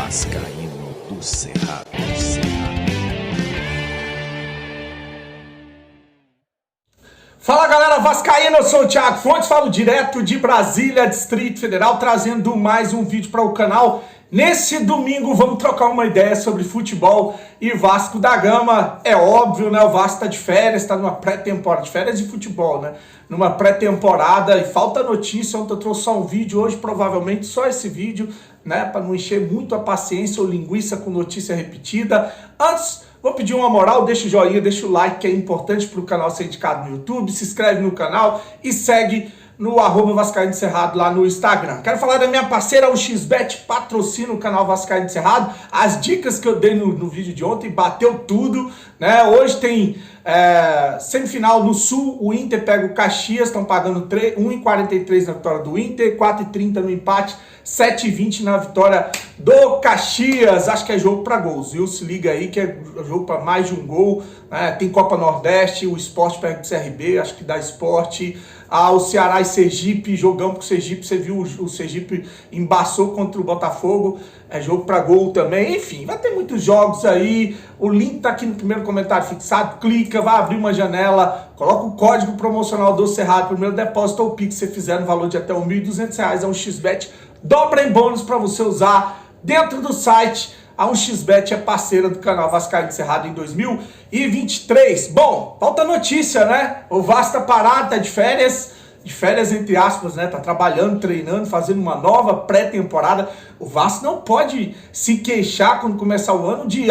Vascaíno do Cerrado. Fala galera vascaína, eu sou o Thiago Fontes, falo direto de Brasília, Distrito Federal, trazendo mais um vídeo para o canal. Nesse domingo vamos trocar uma ideia sobre futebol e Vasco da Gama. É óbvio, né? O Vasco tá de férias, tá numa pré-temporada, de férias de futebol, né? Numa pré-temporada e falta notícia. Ontem eu trouxe só um vídeo, hoje provavelmente só esse vídeo, né? Para não encher muito a paciência ou linguiça com notícia repetida. Antes, vou pedir uma moral, deixa o joinha, deixa o like, que é importante para o canal ser indicado no YouTube, se inscreve no canal e segue no @Vascaíno do Cerrado lá no Instagram. Quero falar da minha parceira, o XBET, patrocina o canal Vascaíno do Cerrado. As dicas que eu dei no vídeo de ontem, bateu tudo, né? Hoje tem semifinal no Sul, o Inter pega o Caxias, estão pagando 1,43 na vitória do Inter, 4,30 no empate, 7,20 na vitória do Caxias. Acho que é jogo para gols, viu? Se liga aí que é jogo para mais de um gol, né? Tem Copa Nordeste, o Sport pega o CRB, acho que dá Sport. O Ceará e Sergipe, jogamos com o Sergipe, você viu o Sergipe embaçou contra o Botafogo, é jogo para gol também. Enfim, vai ter muitos jogos aí, o link tá aqui no primeiro comentário fixado, clica, vai abrir uma janela, coloca o código promocional do Cerrado, primeiro depósito ou Pix, se você fizer no valor de até R$ 1.200, é um XBET, dobra em bônus para você usar dentro do site. A 1xBet é parceira do canal Vascaíno do Cerrado em 2023. Bom, falta notícia, né? O Vasco tá parado, tá de férias entre aspas, né? Tá trabalhando, treinando, fazendo uma nova pré-temporada. O Vasco não pode se queixar quando começar o ano de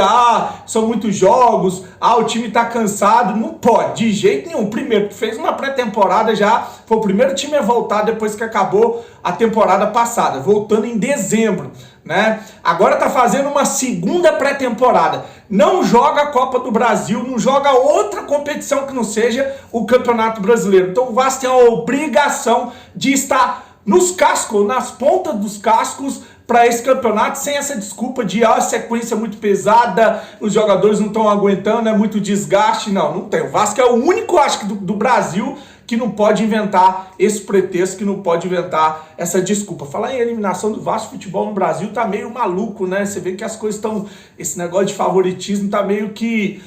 são muitos jogos, o time tá cansado. Não pode, de jeito nenhum. Primeiro, fez uma pré-temporada já, foi o primeiro time a voltar depois que acabou a temporada passada, voltando em dezembro, né? Agora tá fazendo uma segunda pré-temporada. Não joga a Copa do Brasil, não joga outra competição que não seja o Campeonato Brasileiro. Então o Vasco tem a obrigação de estar nos cascos, nas pontas dos cascos para esse campeonato, sem essa desculpa de a sequência muito pesada, os jogadores não estão aguentando, é muito desgaste. Não tem. O Vasco é o único, acho que do Brasil, que não pode inventar esse pretexto, que não pode inventar essa desculpa. Falar em eliminação do Vasco, futebol no Brasil tá meio maluco, né? Você vê que as coisas estão... Esse negócio de favoritismo tá meio que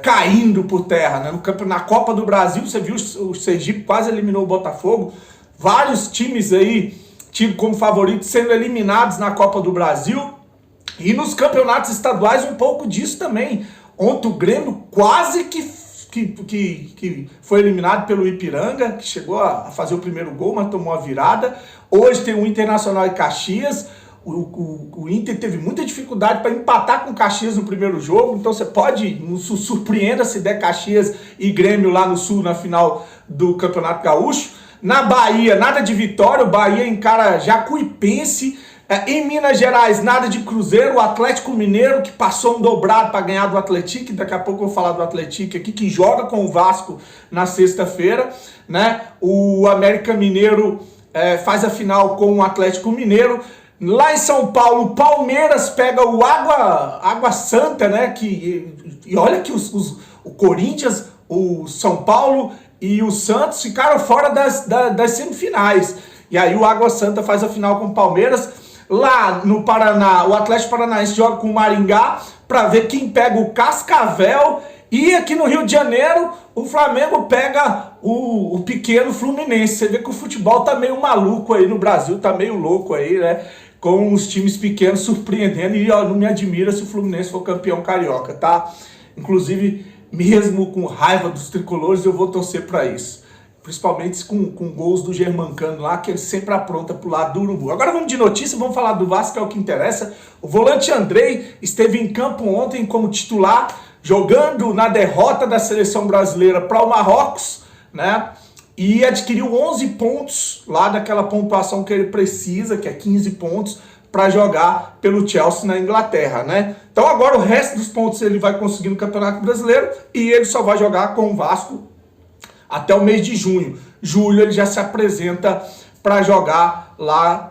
caindo por terra, né? Na Copa do Brasil, você viu o Sergipe quase eliminou o Botafogo. Vários times aí, tidos como favoritos, sendo eliminados na Copa do Brasil. E nos campeonatos estaduais, um pouco disso também. Ontem o Grêmio quase que foi eliminado pelo Ipiranga, que chegou a fazer o primeiro gol, mas tomou a virada. Hoje tem o Internacional e Caxias. O Inter teve muita dificuldade para empatar com o Caxias no primeiro jogo, então você pode, surpreenda se der Caxias e Grêmio lá no Sul na final do Campeonato Gaúcho. Na Bahia, nada de vitória, o Bahia encara Jacuipense. Em Minas Gerais, nada de Cruzeiro, o Atlético Mineiro, que passou um dobrado para ganhar do Atlético, daqui a pouco eu vou falar do Atlético aqui, que joga com o Vasco na sexta-feira, né? O América Mineiro faz a final com o Atlético Mineiro. Lá em São Paulo, o Palmeiras pega o Água Santa, né? E olha que o Corinthians, o São Paulo e o Santos ficaram fora das semifinais. E aí o Água Santa faz a final com o Palmeiras. Lá no Paraná, o Atlético Paranaense joga com o Maringá para ver quem pega o Cascavel. E aqui no Rio de Janeiro, o Flamengo pega o pequeno Fluminense. Você vê que o futebol tá meio maluco aí no Brasil, tá meio louco aí, né? Com os times pequenos surpreendendo. E não me admira se o Fluminense for campeão carioca, tá? Inclusive, mesmo com raiva dos tricolores, eu vou torcer para isso. Principalmente com gols do Germancano lá, que ele sempre apronta pro lado do Urubu. Agora vamos de notícia, vamos falar do Vasco, que é o que interessa. O volante Andrei esteve em campo ontem como titular, jogando na derrota da seleção brasileira para o Marrocos, né? E adquiriu 11 pontos lá daquela pontuação que ele precisa, que é 15 pontos, para jogar pelo Chelsea na Inglaterra, né? Então agora o resto dos pontos ele vai conseguir no Campeonato Brasileiro e ele só vai jogar com o Vasco até o mês de junho. Julho ele já se apresenta para jogar lá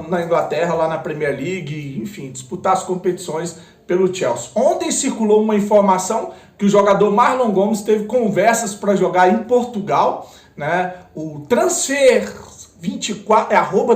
na Inglaterra, lá na Premier League, enfim, disputar as competições pelo Chelsea. Ontem circulou uma informação que o jogador Marlon Gomes teve conversas para jogar em Portugal, né? O transfer 24,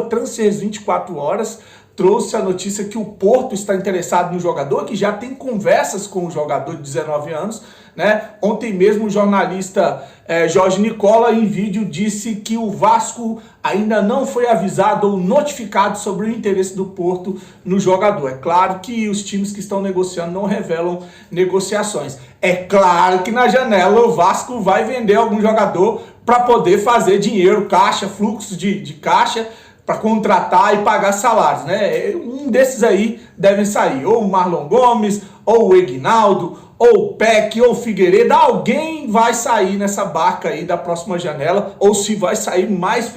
@transfers24horas, trouxe a notícia que o Porto está interessado no jogador, que já tem conversas com o jogador de 19 anos, né? Ontem mesmo o jornalista Jorge Nicola, em vídeo, disse que o Vasco ainda não foi avisado ou notificado sobre o interesse do Porto no jogador. É claro que os times que estão negociando não revelam negociações. É claro que na janela o Vasco vai vender algum jogador para poder fazer dinheiro, caixa, fluxo de caixa, para contratar e pagar salários, né? Um desses aí devem sair, ou o Marlon Gomes, ou o Egnaldo, ou o Peck, ou o Figueiredo. Alguém vai sair nessa barca aí da próxima janela, ou se vai sair mais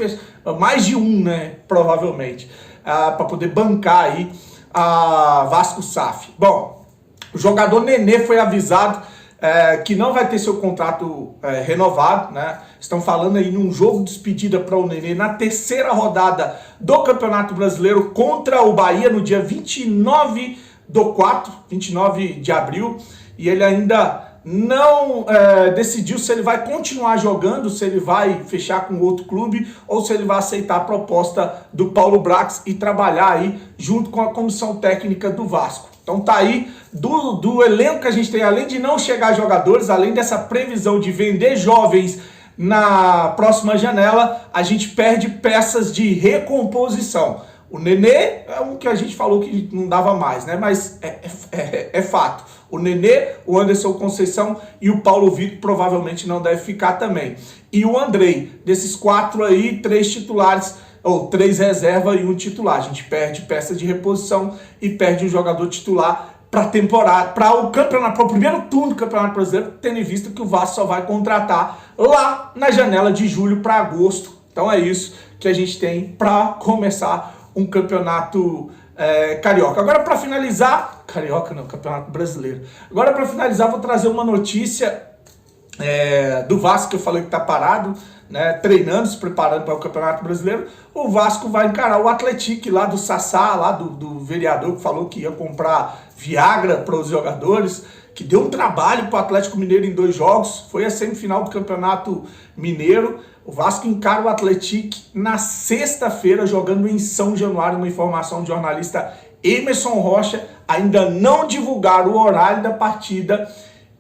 de um, né? Provavelmente, para poder bancar aí a Vasco SAF. Bom, o jogador Nenê foi avisado que não vai ter seu contrato renovado, né? Estão falando aí num jogo de despedida para o Nenê na terceira rodada do Campeonato Brasileiro contra o Bahia no dia 29 de abril, e ele ainda não decidiu se ele vai continuar jogando, se ele vai fechar com outro clube ou se ele vai aceitar a proposta do Paulo Brax e trabalhar aí junto com a comissão técnica do Vasco. Então tá aí, do elenco que a gente tem, além de não chegar jogadores, além dessa previsão de vender jovens na próxima janela, a gente perde peças de recomposição. O Nenê é um que a gente falou que não dava mais, né? Mas é fato. O Nenê, o Anderson Conceição e o Paulo Vitor provavelmente não deve ficar também. E o Andrei, desses 4 aí, 3 titulares, ou 3 reservas e 1 titular. A gente perde peça de reposição e perde um jogador titular para a temporada, para o campeonato, para o primeiro turno do Campeonato Brasileiro, tendo em vista que o Vasco só vai contratar lá na janela de julho para agosto. Então é isso que a gente tem para começar um campeonato carioca. Agora, para finalizar, carioca não, Campeonato Brasileiro. Agora, para finalizar, vou trazer uma notícia do Vasco, que eu falei que está parado, né, treinando, se preparando para o Campeonato Brasileiro. O Vasco vai encarar o Atlético lá do Sassá, lá do vereador que falou que ia comprar Viagra para os jogadores, que deu um trabalho para o Atlético Mineiro em 2 jogos, foi a semifinal do Campeonato Mineiro. O Vasco encara o Atlético na sexta-feira, jogando em São Januário. Uma informação do jornalista Emerson Rocha, ainda não divulgaram o horário da partida,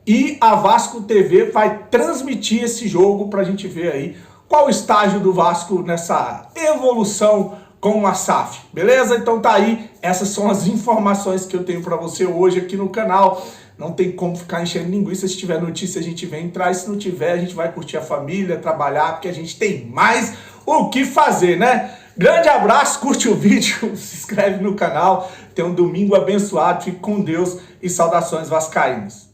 e a Vasco TV vai transmitir esse jogo para a gente ver aí qual o estágio do Vasco nessa evolução com a SAF, beleza? Então tá aí, essas são as informações que eu tenho para você hoje aqui no canal. Não tem como ficar enchendo linguiça. Se tiver notícia a gente vem e traz, se não tiver a gente vai curtir a família, trabalhar, porque a gente tem mais o que fazer, né? Grande abraço, curte o vídeo, se inscreve no canal, tenha um domingo abençoado, fique com Deus e saudações vascaínas.